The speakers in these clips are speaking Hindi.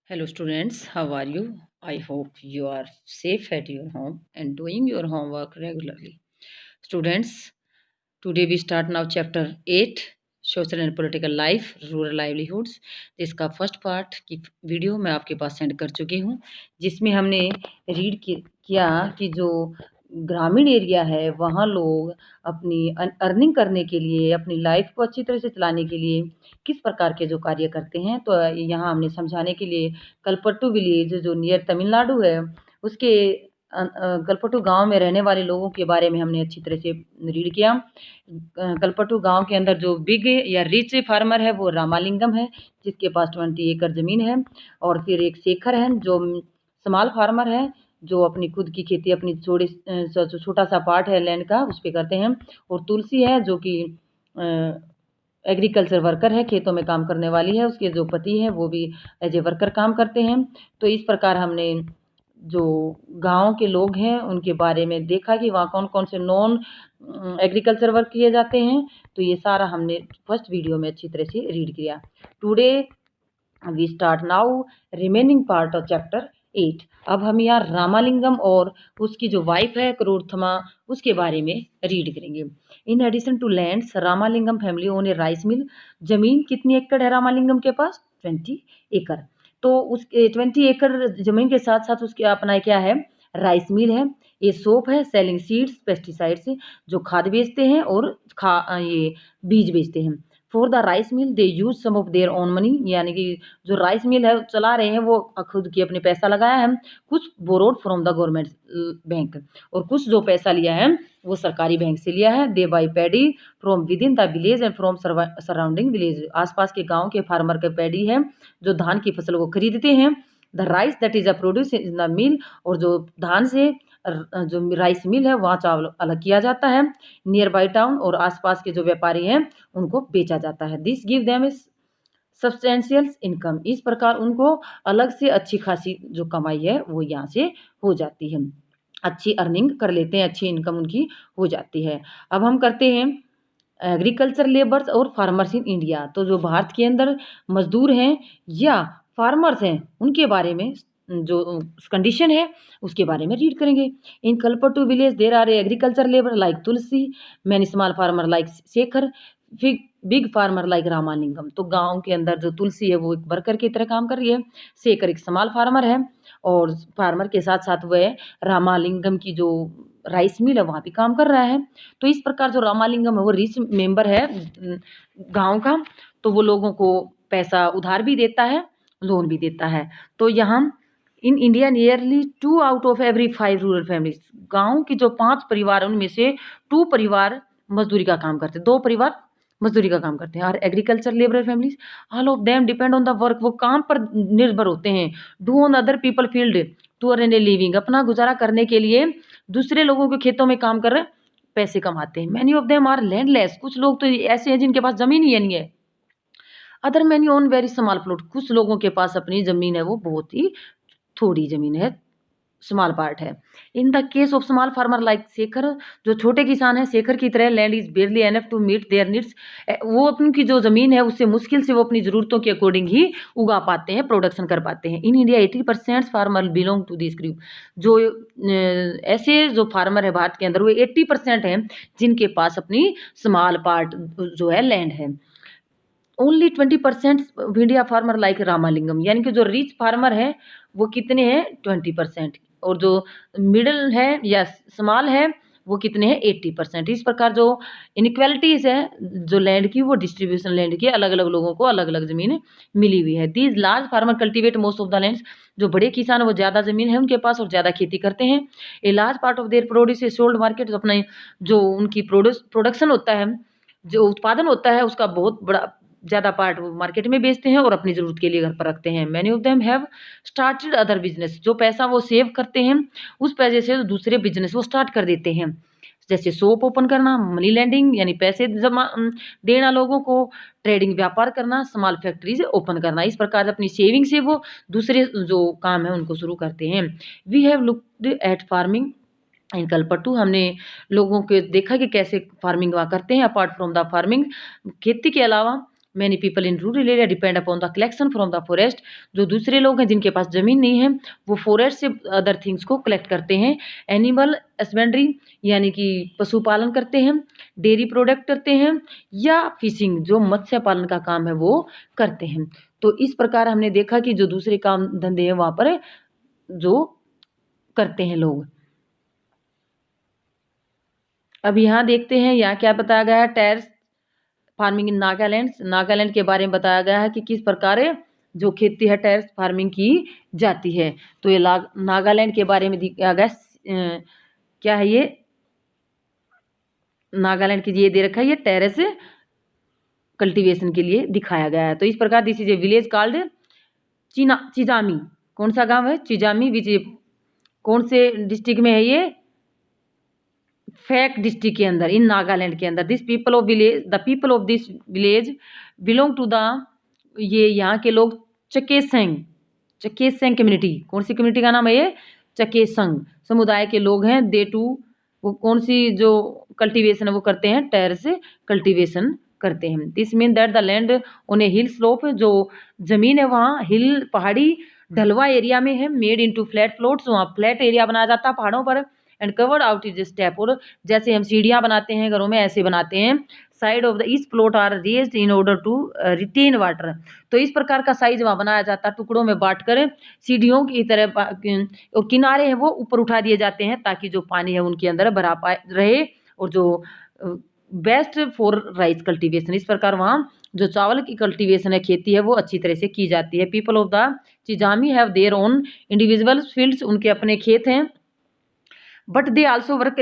Hello students, how are you? I hope you are safe at your home and doing your homework regularly. Students, today we start now chapter 8 Social and Political Life, Rural Livelihoods. जिसका फर्स्ट पार्ट की वीडियो मैं आपके पास सेंड कर चुकी हूँ, जिसमें हमने रीड किया कि जो ग्रामीण एरिया है वहाँ लोग अपनी अर्निंग करने के लिए, अपनी लाइफ को अच्छी तरह से चलाने के लिए किस प्रकार के जो कार्य करते हैं। तो यहाँ हमने समझाने के लिए कलपट्टू विलेज जो नियर तमिलनाडु है उसके कलपट्टू गांव में रहने वाले लोगों के बारे में हमने अच्छी तरह से रीड किया। कलपट्टू गांव के अंदर जो बिग या रिच फार्मर है वो रामालिंगम है, जिसके पास 20 एकड़ ज़मीन है। और फिर एक शेखर है जो स्मॉल फार्मर है, जो अपनी खुद की खेती अपनी छोटा सा पार्ट है लैंड का उस पर करते हैं। और तुलसी है जो कि एग्रीकल्चर वर्कर है, खेतों में काम करने वाली है। उसके जो पति हैं वो भी एज ए वर्कर काम करते हैं। तो इस प्रकार हमने जो गांव के लोग हैं उनके बारे में देखा कि वहाँ कौन कौन से नॉन एग्रीकल्चर वर्क किए जाते हैं। तो ये सारा हमने फर्स्ट वीडियो में अच्छी तरह से रीड किया। Today we start now remaining part of chapter 8। अब हम यहाँ रामालिंगम और उसकी जो वाइफ है क्रोर्थमा उसके बारे में रीड करेंगे। In addition to lands Ramalingam family own a rice mill. जमीन कितनी एकड़ है रामालिंगम के पास? 20 एकड़। तो उस 20 एकड़ जमीन के साथ साथ उसके अपना क्या है? राइस मिल है। ये सोप है, सेलिंग सीड्स पेस्टिसाइड्स जो खाद बेचते हैं और ये बीज बेचते हैं। For the rice mill they use some of their own money, यानी कि जो राइस मिल है चला रहे हैं वो खुद की अपने पैसा लगाया है। कुछ borrowed from the government bank, और कुछ जो पैसा लिया है वो सरकारी बैंक से लिया है। They buy paddy from within the village and from surrounding village. आसपास के गांव के फार्मर का पैडी है जो धान की फसल को खरीदते हैं। The rice that is a produce in the mill, और जो धान से जो राइस मिल है वहाँ चावल अलग किया जाता है। नियर बाई टाउन, और आसपास के जो व्यापारी हैं उनको बेचा जाता है। This give them A substantial income. इस प्रकार उनको अलग से अच्छी खासी जो कमाई है वो यहाँ से हो जाती है, अच्छी अर्निंग कर लेते हैं, अच्छी इनकम उनकी हो जाती है। अब हम करते हैं एग्रीकल्चर लेबर्स और फार्मर्स इन इंडिया। तो जो भारत के अंदर मजदूर हैं या फार्मर्स हैं उनके बारे में जो कंडीशन है उसके बारे में रीड करेंगे। In Kalpattu village there are agriculture labour like Tulsi, many small farmer like Shekhar, big farmer like Ramalingam. तो गांव के अंदर जो तुलसी है वो एक वर्कर की तरह काम कर रही है, शेखर एक स्मॉल फार्मर है, और फार्मर के साथ साथ वह रामालिंगम की जो राइस मिल है वहाँ भी काम कर रहा है। तो इस प्रकार जो रामालिंगम है वो रिच मेंबर है गांव का, तो वो लोगों को पैसा उधार भी देता है, लोन भी देता है। तो यहाँ in India nearly 2 out of every 5 rural families, गांव की जो 5 परिवार उनमें से 2 परिवार मजदूरी का काम करते हैं, 2 परिवार मजदूरी का काम करते हैं। और agriculture labour families all of them depend on the work, वो काम पर निर्भर होते हैं। Do on other people field to earn a living, अपना गुजारा करने के लिए दूसरे लोगों के खेतों में काम कर रहे पैसे कमाते हैं। Many of them are landless, कुछ लोग तो ऐसे हैं जिनके पास जमीन ही नहीं है। Other many own very small plot, कुछ लोगों के पास अपनी जमीन है वो बहुत ही थोड़ी जमीन है, स्मॉल पार्ट है। In the case of small farmer like Shekhar, जो छोटे किसान है शेखर की तरह, land is barely enough to meet their needs, वो अपनी जो जमीन है उससे मुश्किल से वो अपनी जरूरतों के अकॉर्डिंग ही उगा पाते हैं, प्रोडक्शन कर पाते हैं। In India 80% farmer belong to this group, जो ऐसे जो फार्मर है भारत के अंदर वो 80% हैं जिनके पास अपनी स्मॉल पार्ट जो है लैंड है। Only 20% India farmer like Ramalingam, यानी कि जो रिच फार्मर है वो कितने हैं? 20%, और जो मिडिल है या स्मॉल है वो कितने हैं? 80%। इस प्रकार जो इनक्वालिटीज है जो लैंड की, वो डिस्ट्रीब्यूशन लैंड की, अलग अलग लोगों को अलग अलग जमीन मिली हुई है। These large farmer cultivate most of the lands, जो बड़े किसान वो ज़्यादा जमीन है उनके पास और ज़्यादा खेती करते हैं। A large part of their produce is sold market, अपना जो उनकी प्रोडक्शन होता है, जो उत्पादन होता है उसका बहुत बड़ा ज़्यादा पार्ट वो मार्केट में बेचते हैं और अपनी ज़रूरत के लिए घर पर रखते हैं। Many of them have started other business, जो पैसा वो सेव करते हैं उस पैसे से दूसरे बिजनेस वो स्टार्ट कर देते हैं, जैसे शॉप ओपन करना, मनी लैंडिंग यानी पैसे जमा देना लोगों को, ट्रेडिंग व्यापार करना, स्मॉल फैक्ट्रीज ओपन करना। इस प्रकार अपनी सेविंग से वो दूसरे जो काम है उनको शुरू करते हैं। We have looked at farming in Kalpattu, हमने लोगों को देखा कि कैसे फार्मिंग वहाँ करते हैं। अपार्ट फ्रॉम द फार्मिंग, खेती के अलावा many people in rural area depend upon the collection from the forest. जो दूसरे लोग हैं जिनके पास ज़मीन नहीं है वो फॉरेस्ट से अदर थिंग्स को कलेक्ट करते हैं। एनिमल हस्बेंड्री यानी कि पशुपालन करते हैं, डेयरी प्रोडक्ट करते हैं, या फिशिंग जो मत्स्य पालन का काम है वो करते हैं। तो इस प्रकार हमने देखा कि जो दूसरे काम धंधे हैं वहाँ पर जो करते हैं लोग। अब यहाँ देखते हैं यहाँ क्या बताया गया है, terrace farming in Nagaland. Nagaland के बारे में बताया गया है कि किस प्रकार जो खेती है टेरेस फार्मिंग की जाती है। तो ये नागालैंड के बारे में दिया गया क्या है, ये नागालैंड की ये दे रखा है, ये टेरेस कल्टीवेशन के लिए दिखाया गया है। तो इस प्रकार this is a village called Chizami. कौन सा गांव है? चिजामी। विच कौन से डिस्ट्रिक्ट में है ये? फैक डिस्ट्रिक्ट के अंदर, इन नागालैंड के अंदर। This people of village, the people of this village belong to the, ये यहाँ के लोग चकेसेंग, चकेसेंग कम्युनिटी। कौन सी कम्युनिटी का नाम है ये? चकेसंग समुदाय के लोग हैं। दे टू, वो कौन सी जो कल्टीवेशन है वो करते हैं, टेरेस कल्टीवेशन करते हैं। This mean that the land on A hill slope, जो जमीन है वहाँ हिल पहाड़ी ढलवा एरिया में है। मेड इनटू फ्लैट प्लॉट्स, वहाँ फ्लैट एरिया बनाया जाता है पहाड़ों पर। And covered out is step, और जैसे हम सीढ़ियाँ बनाते हैं घरों में ऐसे बनाते हैं। Side of the east plot are raised in order to retain water. तो इस प्रकार का साइज वहाँ बनाया जाता है, टुकड़ों में बांटकर सीढ़ियों की तरह, और किनारे हैं वो ऊपर उठा दिए जाते हैं ताकि जो पानी है उनके अंदर भरा पाए रहे, और जो बेस्ट फॉर राइस कल्टीवेशन। इस प्रकार वहाँ जो चावल की कल्टीवेशन है, खेती है, वो अच्छी तरह से की जाती है। People of the Chizami have their own individual fields, उनके अपने खेत हैं। But they also work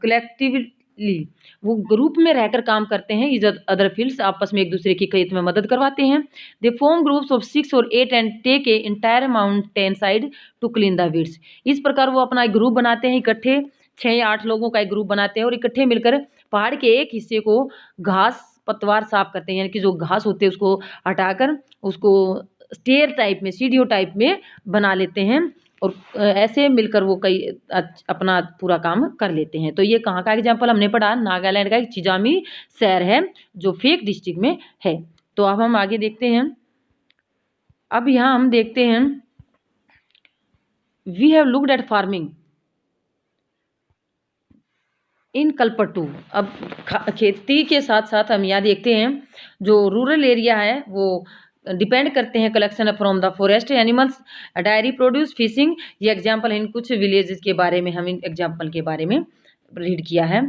collectively, वो ग्रुप में रहकर काम करते हैं। इज अदर फील्ड्स, आपस में एक दूसरे की खेत में मदद करवाते हैं। दे फॉर्म ग्रुप्स ऑफ 6 और 8 and take a entire mountain side to clean the weeds. इस प्रकार वो अपना एक ग्रुप बनाते हैं, इकट्ठे 6 या 8 लोगों का एक ग्रुप बनाते हैं और इकट्ठे मिलकर पहाड़ के एक हिस्से को घास पतवार साफ करते हैं, यानी कि जो घास होते हैं उसको हटाकर उसको स्टेयर टाइप में, सीढ़ियों टाइप में बना लेते हैं, और ऐसे मिलकर वो कई अपना पूरा काम कर लेते हैं। तो ये कहाँ का एग्जाम्पल हमने पढ़ा? नागालैंड का एक चिजामी शहर है जो फेक डिस्ट्रिक्ट में है। तो अब हम आगे देखते हैं। अब यहाँ हम देखते हैं, we have looked at farming in Kalpattu. अब खेती के साथ साथ हम यहाँ देखते हैं जो रूरल एरिया है वो डिपेंड करते हैं collection from the forest animals, diary produce, fishing. ये एग्जाम्पल इन कुछ विलेजेस के बारे में हम इन एग्जाम्पल के बारे में रीड किया है।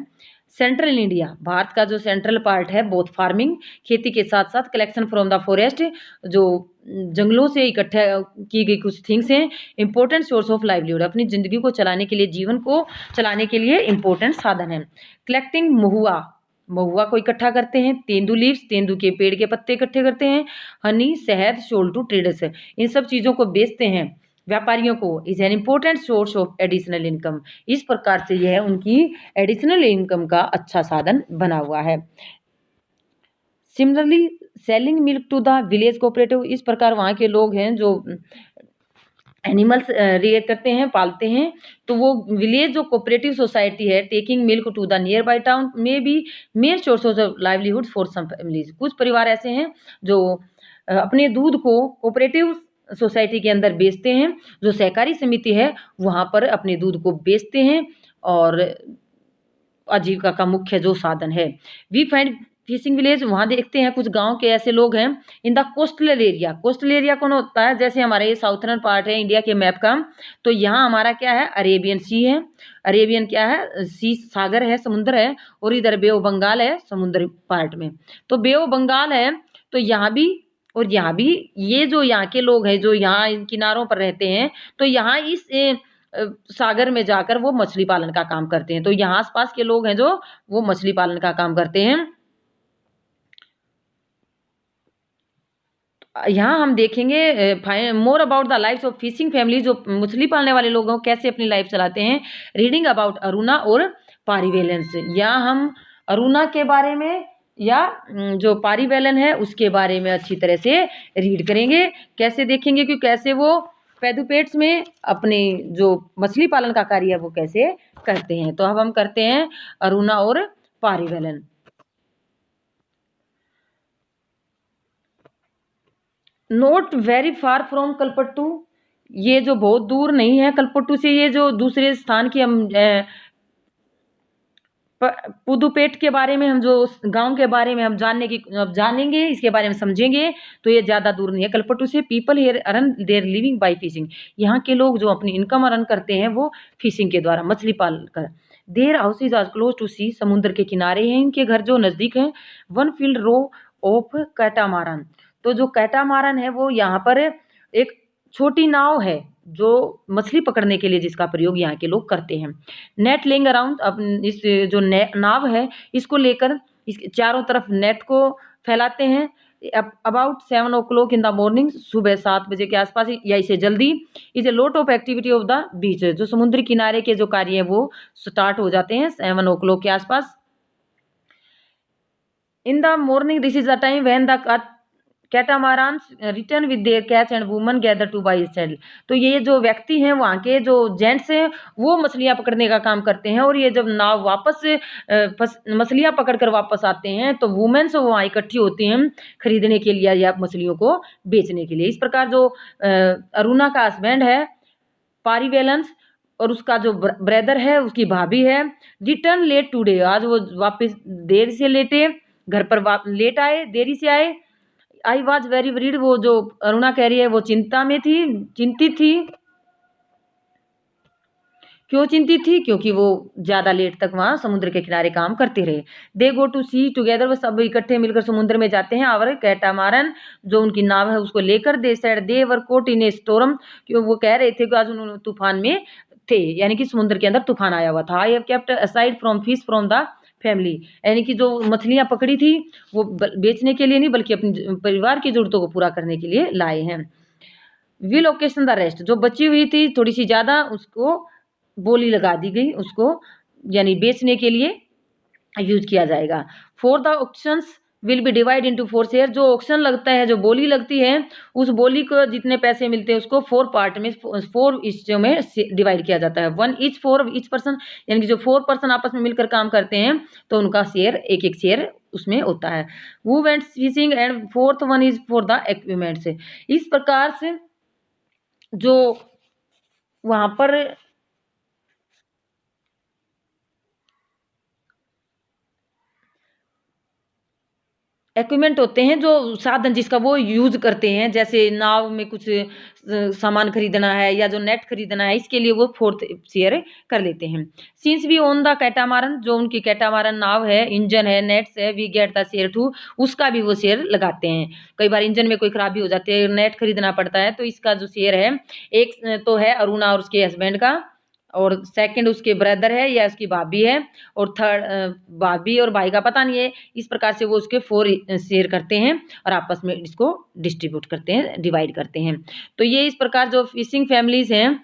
सेंट्रल इंडिया, भारत का जो सेंट्रल पार्ट है, बोथ फार्मिंग खेती के साथ साथ कलेक्शन फ्रॉम द फॉरेस्ट, जो जंगलों से इकट्ठा की गई कुछ थिंग्स हैं। इंपॉर्टेंट सोर्स ऑफ लाइवलीहुड, अपनी ज़िंदगी को चलाने के लिए, जीवन को चलाने के लिए इंपॉर्टेंट साधन है। कलेक्टिंग महुआ, महुआ को इकट्ठा करते हैं। तेंदू लीव्स, तेंदू के पेड़ के पत्ते इकट्ठे करते हैं। हनी, शहद, शोल टू ट्रेडर्स, इन सब चीज़ों को बेचते हैं व्यापारियों को। Is an important source of additional income, इस प्रकार से यह उनकी एडिशनल इनकम का अच्छा साधन बना हुआ है। Similarly selling milk to the village cooperative, इस प्रकार वहाँ के लोग हैं जो एनिमल्स रिएक्ट करते हैं, पालते हैं, तो वो विलेज जो कोऑपरेटिव सोसाइटी है, taking milk to the nearby town में be main source of livelihood for some families. कुछ परिवार ऐसे हैं जो अपने दूध को कोऑपरेटिव सोसाइटी के अंदर बेचते हैं, जो सहकारी समिति है वहाँ पर अपने दूध को बेचते हैं, और आजीविका का मुख्य जो साधन है। वी फाइंड फिशिंग विलेज, वहाँ देखते हैं कुछ गांव के ऐसे लोग हैं। In the coastal area, coastal area कौन होता है? जैसे हमारे ये साउथर्न पार्ट है इंडिया के मैप का, तो यहाँ हमारा क्या है? अरेबियन सी है। अरेबियन क्या है? सी, सागर है, समुद्र है, और इधर बे ऑफ बंगाल है समुद्री पार्ट में। तो बे ऑफ बंगाल है, तो यहाँ भी और यहाँ भी, ये जो यहाँ के लोग हैं जो यहाँ इन किनारों पर रहते हैं, तो यहाँ इस सागर में जाकर वो मछली पालन का काम करते हैं। तो यहाँ आसपास के लोग हैं जो वो मछली पालन का काम करते हैं। यहाँ हम देखेंगे more about the life of fishing family, जो मछली पालने वाले लोग हैं कैसे अपनी लाइफ चलाते हैं। रीडिंग अबाउट अरुणा और पारिवेलेंस, यहाँ हम अरुणा के बारे में या जो पारिवेलन है उसके बारे में अच्छी तरह से रीड करेंगे। कैसे देखेंगे कि कैसे वो पैदुपेट्स में अपने जो मछली पालन का कार्य है वो कैसे करते हैं। तो अब हम करते हैं अरुणा और Parivelan. Not very far from Kalpattu, ये जो बहुत दूर नहीं है कलपट्टू से, ये जो दूसरे स्थान की हम पुदुपेट के बारे में, हम जो उस गांव के बारे में हम अब जानेंगे, इसके बारे में समझेंगे। तो ये ज्यादा दूर नहीं है कलपट्टू से। People here earn their living by fishing, यहाँ के लोग जो अपनी इनकम अर्न करते हैं वो फिशिंग के द्वारा, मछली पाल कर। Their houses are close to sea, समुद्र के किनारे हैं इनके घर जो नजदीक हैं। One field row of catamaran, तो जो कैटामारन है वो यहाँ पर एक छोटी नाव है जो मछली पकड़ने के लिए जिसका प्रयोग यहाँ के लोग करते हैं। नेट लेइंग अराउंड, अब इस जो नाव है इसको लेकर इसके चारों तरफ नेट को फैलाते हैं। About 7 o'clock in the morning, सुबह 7 बजे के आसपास या इसे जल्दी। Is a lot of activity of the beach, जो समुद्री किनारे के जो कार्य है वो स्टार्ट हो जाते हैं 7 o'clock के आसपास। In the morning this is the time when the catamarans return with their catch and women gather to buy sell, तो ये जो व्यक्ति हैं वहाँ के जो जेंट्स हैं वो मछलियाँ पकड़ने का काम करते हैं, और ये जब नाव वापस मछलियाँ पकड़ कर वापस आते हैं तो वुमेन्स वहाँ इकट्ठी होती हैं खरीदने के लिए या मछलियों को बेचने के लिए। इस प्रकार जो अरुणा का हस्बैंड है पारिवेलेंस, और उसका जो ब्रदर है उसकी भाभी है, रिटर्न लेट टुडे, आज वो वापस देर से लेटे घर पर लेट आए, देरी से आए। आई वॉज वेरी वरीड, वो जो अरुणा कह रही है वो चिंता में थी, चिंतित थी। क्यों चिंतित थी? क्योंकि वो ज्यादा लेट तक वहां समुद्र के किनारे काम करते रहे। दे गो टू सी टुगेदर, वो सब इकट्ठे मिलकर समुद्र में जाते हैं। और कैटामारन जो उनकी नाव है उसको लेकर, they said they were caught in a storm, क्यों वो कह रहे थे कि आज उन्होंने तूफान में थे, यानी कि समुद्र के अंदर तूफान आया हुआ था। I have kept aside from fish from the family, यानी कि जो मछलियां पकड़ी थी वो बेचने के लिए नहीं बल्कि अपने परिवार की जरूरतों को पूरा करने के लिए लाए हैं। विल ओकेशन द रेस्ट, जो बची हुई थी थोड़ी सी ज्यादा उसको बोली लगा दी गई, उसको यानी बेचने के लिए यूज किया जाएगा। For the auctions will be divide into 4 share, जो ऑक्शन लगता है, जो बोली लगती है, उस बोली को जितने पैसे मिलते हैं उसको 4 पार्ट में 4 हिस्सों में डिवाइड किया जाता है। 1 ईच फॉर ईच पर्सन, यानी कि जो 4 पर्सन आपस में मिलकर काम करते हैं तो उनका शेयर एक एक शेयर उसमें होता है। Who went fishing and 4th one is for the equipments, इस प्रकार से जो वहां पर इक्विपमेंट होते हैं, जो साधन जिसका वो यूज करते हैं, जैसे नाव में कुछ सामान खरीदना है या जो नेट खरीदना है, इसके लिए वो 4th शेयर कर लेते हैं। Since we own the catamaran, जो उनकी कैटामारन नाव है, इंजन है, नेट्स है, we get the share to, उसका भी वो शेयर लगाते हैं। कई बार इंजन में कोई खराबी हो जाती है, नेट खरीदना पड़ता है, तो इसका जो शेयर है, एक तो है अरुणा और उसके हस्बैंड का, और सेकंड उसके ब्रदर है या उसकी भाभी है, और थर्ड भाभी और भाई का पता नहीं है। इस प्रकार से वो उसके 4 शेयर करते हैं और आपस में इसको डिस्ट्रीब्यूट करते हैं, डिवाइड करते हैं। तो ये इस प्रकार जो फिशिंग फैमिलीज हैं,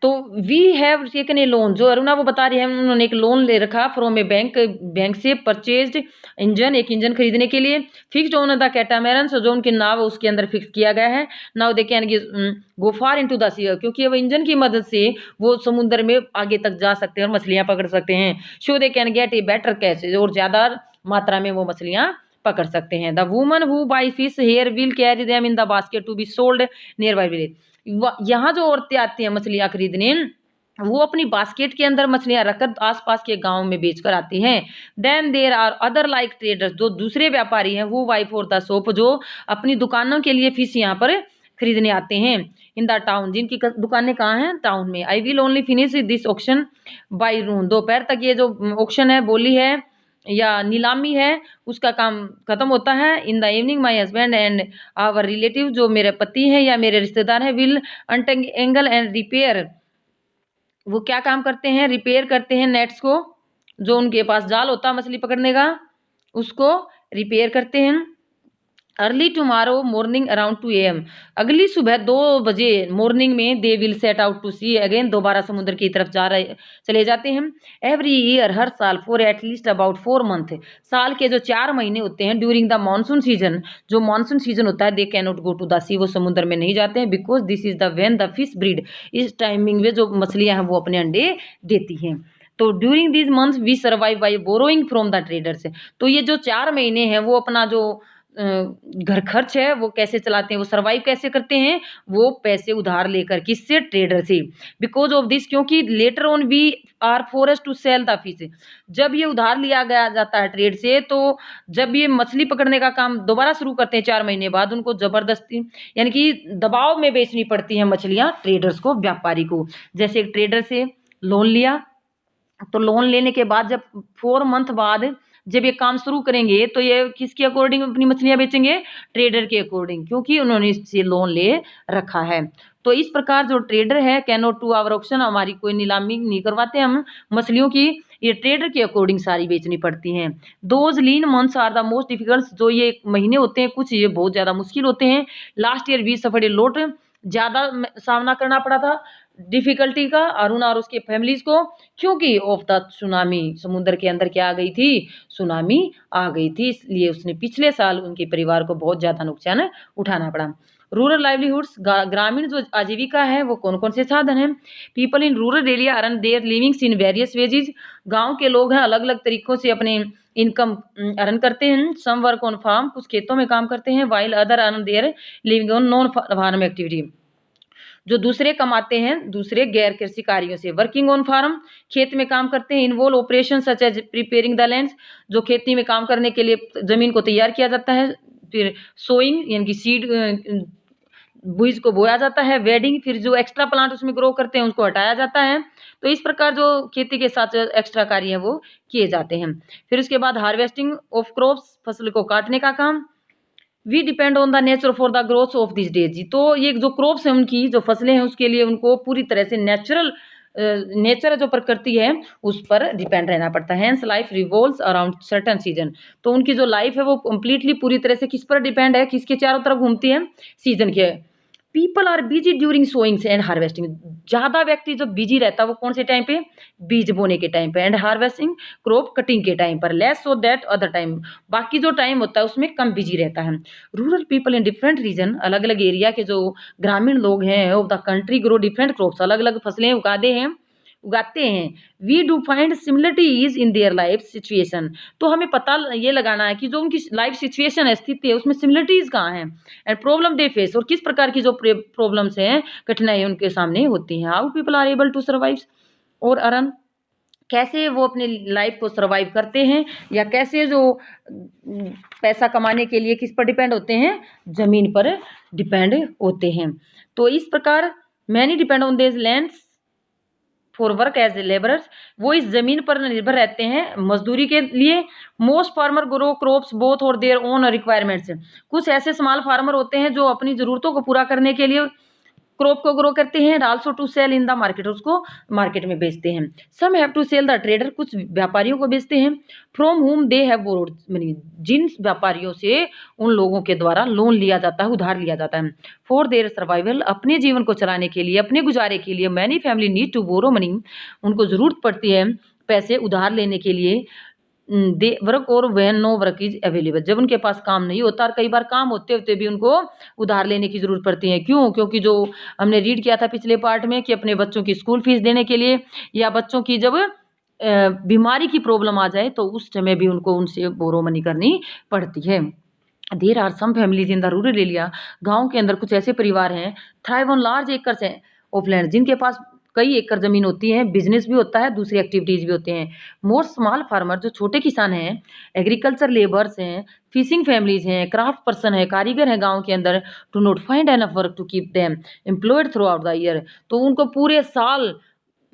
तो we have taken a loan, जो अरुणा वो बता रही है, उन्होंने एक लोन ले रखा फ्रॉम ए बैंक से परचेज्ड इंजन, एक इंजन खरीदने के लिए। फिक्स्ड ऑन द कैटामैरन, जो उनके नाव उसके अंदर फिक्स किया गया है। Now they can go far into the sea, क्योंकि अब इंजन की मदद से वो समुद्र में आगे तक जा सकते हैं और मछलियां पकड़ सकते हैं। So they can get a better catch, और ज्यादा मात्रा में वो मछलियां पकड़ सकते हैं। The women who buy fish here will carry them in the basket to be sold nearby village, यहाँ जो औरतें आती हैं मछलियां खरीदने, वो अपनी बास्केट के अंदर मछलियां रखकर आसपास के गांव में बेचकर आती हैं। Then there are other like traders, जो दूसरे व्यापारी हैं, who buy for the shop, जो अपनी दुकानों के लिए फिश यहाँ पर खरीदने आते हैं। इन द टाउन, जिनकी दुकानें कहाँ हैं? टाउन में। I will only finish this auction by noon, दोपहर तक ये जो ऑक्शन है, बोली है या नीलामी है, उसका काम खत्म होता है। In the evening my husband and our relative, जो मेरे पति हैं या मेरे रिश्तेदार हैं, विल अनटेंगल एंड रिपेयर, वो क्या काम करते हैं? रिपेयर करते हैं नेट्स को, जो उनके पास जाल होता है मछली पकड़ने का, उसको रिपेयर करते हैं। Early tomorrow morning around 2 AM, अगली सुबह 2 बजे मॉर्निंग में they will set out to sea again, दोबारा समुद्र की तरफ चले जाते हैं। एवरी ईयर, हर साल, फॉर एटलीस्ट अबाउट 4 मंथ, साल के जो 4 महीने होते हैं, ड्यूरिंग द मानसून सीजन, जो मानसून सीजन होता है, they can not go to the sea, वो समुद्र में नहीं जाते हैं, because this is the when the fish breed, इस टाइमिंग में जो मछलियां हैं वो अपने अंडे देती हैं। तो during this month we survive by borrowing from the traders, तो ये जो 4 महीने हैं वो अपना जो घर खर्च है वो कैसे चलाते हैं, वो सर्वाइव कैसे करते हैं, वो पैसे उधार लेकर, किससे? ट्रेडर से। बिकॉज ऑफ दिस, क्योंकि later on we are forced to sell the fish. जब ये उधार लिया गया जाता है ट्रेड से, तो जब ये मछली पकड़ने का काम दोबारा शुरू करते हैं 4 महीने बाद, उनको जबरदस्ती यानी कि दबाव में बेचनी पड़ती है मछलियां ट्रेडर्स को, व्यापारी को। जैसे एक ट्रेडर से लोन लिया, तो लोन लेने के बाद जब 4 मंथ बाद जब ये काम शुरू करेंगे, तो ये किसके अकॉर्डिंग अपनी मछलियां बेचेंगे? ट्रेडर के अकॉर्डिंग, क्योंकि उन्होंने इससे लोन ले रखा है। तो इस प्रकार जो ट्रेडर है, can not to our auction, हमारी कोई नीलामी नहीं करवाते हम मछलियों की, ये ट्रेडर के अकॉर्डिंग सारी बेचनी पड़ती हैं। Those lean months are the most difficult, जो ये महीने होते हैं कुछ ये बहुत ज्यादा मुश्किल होते हैं। Last year we suffered a lot, ज्यादा सामना करना पड़ा था डिफिकल्टी का अरुण और उसके फैमिलीज को, क्योंकि ऑफ द सुनामी, समुद्र के अंदर क्या आ गई थी? सुनामी आ गई थी, इसलिए उसने पिछले साल उनके परिवार को बहुत ज्यादा नुकसान उठाना पड़ा। रूरल लाइवलीहुड्स, ग्रामीण जो आजीविका है वो कौन कौन से साधन हैं? People in rural area earn their livings in various wages, गांव के लोग हैं अलग अलग तरीकों से अपने इनकम अर्न करते हैं। सम वर्क ऑन फार्म, कुछ खेतों में काम करते हैं, while other earn their living on non farm activity, जो दूसरे कमाते हैं दूसरे गैर कृषि कार्यों से। वर्किंग ऑन फार्म, खेत में काम करते हैं। Involve operation such as preparing the land, जो खेती में काम करने के लिए जमीन को तैयार किया जाता है। फिर सोइंग यानी कि सीड, बीज को बोया जाता है। वेडिंग, फिर जो एक्स्ट्रा प्लांट उसमें ग्रो करते हैं उसको हटाया जाता है। तो इस प्रकार जो खेती के साथ एक्स्ट्रा कार्य है वो किए जाते हैं। फिर उसके बाद हार्वेस्टिंग ऑफ क्रॉप्स, फसल को काटने का काम। We depend on the nature for the growth of this days, तो ये जो क्रॉप्स हैं उनकी जो फसलें हैं उसके लिए उनको पूरी तरह से नेचुरल नेचर जो प्रकृति है उस पर डिपेंड रहना पड़ता है। Hence life revolves around certain season, तो उनकी जो लाइफ है वो कंप्लीटली पूरी तरह से किस पर डिपेंड है? किसके चारों तरफ घूमती है? सीजन के। People are busy during sowings and harvesting, ज्यादा व्यक्ति जो बिजी रहता है वो कौन से टाइम पे? बीज बोने के टाइम पे। एंड हार्वेस्टिंग, क्रॉप कटिंग के टाइम पर। Less so that other time, बाकी जो टाइम होता है उसमें कम बिजी रहता है। Rural people in different region, अलग अलग एरिया के जो ग्रामीण लोग हैं of the country grow different crops, अलग अलग फसलें उगाते हैं। We do find similarities in their life situation, तो हमें पता ये लगाना है कि जो उनकी लाइफ सिचुएशन है, स्थिति है, उसमें सिमिलरिटीज कहाँ हैं। एंड प्रॉब्लम दे फेस, और किस प्रकार की जो प्रॉब्लम्स हैं, कठिनाई उनके सामने होती हैं। How people are able to survive और अर्न, कैसे वो अपने लाइफ को सर्वाइव करते हैं, या कैसे जो पैसा कमाने के लिए किस पर डिपेंड होते हैं? जमीन पर डिपेंड होते हैं। तो इस प्रकार many depend on this lands for work as a labourers, वो इस जमीन पर निर्भर रहते हैं मजदूरी के लिए। Most farmer grow crops both और देयर ओन रिक्वायरमेंट्स, कुछ ऐसे स्मॉल फार्मर होते हैं जो अपनी जरूरतों को पूरा करने के लिए क्रॉप को ग्रो करते हैं। Also to sell in the market, उसको मार्केट में बेचते हैं। Some have to sell the trader, कुछ व्यापारियों को बेचते हैं। From whom they have borrowed money, जिन व्यापारियों से उन लोगों के द्वारा लोन लिया जाता है, उधार लिया जाता है। फॉर देयर सर्वाइवल, अपने जीवन को चलाने के लिए, अपने गुजारे के लिए। Many family need to borrow money, उनको जरूरत पड़ती है पैसे उधार लेने के लिए। दे वर्क और when no work is available, जब उनके पास काम नहीं होता, और कई बार काम होते होते भी उनको उधार लेने की जरूरत पड़ती है। क्यों? क्योंकि जो हमने रीड किया था पिछले पार्ट में कि अपने बच्चों की स्कूल फीस देने के लिए, या बच्चों की जब बीमारी की प्रॉब्लम आ जाए तो उस समय भी उनको उनसे बोरो मनी करनी पड़ती है। There are some families in the rural area, गाँव के अंदर कुछ ऐसे परिवार हैं, thrive on large acres of land, जिनके पास कई एकड़ जमीन होती है, बिजनेस भी होता है, दूसरी एक्टिविटीज भी होते हैं। मोर स्मॉल फार्मर, जो छोटे किसान हैं, एग्रीकल्चर लेबर्स हैं, फिशिंग फैमिलीज हैं, क्राफ्ट पर्सन है, कारीगर हैं गांव के अंदर। To not find enough work to keep them employed throughout the year, तो उनको पूरे साल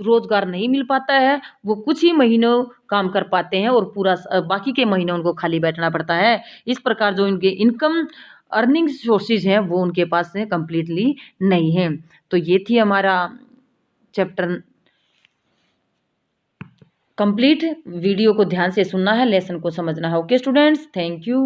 रोजगार नहीं मिल पाता है, वो कुछ ही महीनों काम कर पाते हैं और पूरा बाकी के महीनों उनको खाली बैठना पड़ता है। इस प्रकार जो इनके इनकम अर्निंग सोर्सेज हैं वो उनके पास से कंप्लीटली नहीं है। तो ये थी हमारा चैप्टर कंप्लीट। वीडियो को ध्यान से सुनना है, लेसन को समझना है। Okay students, thank you.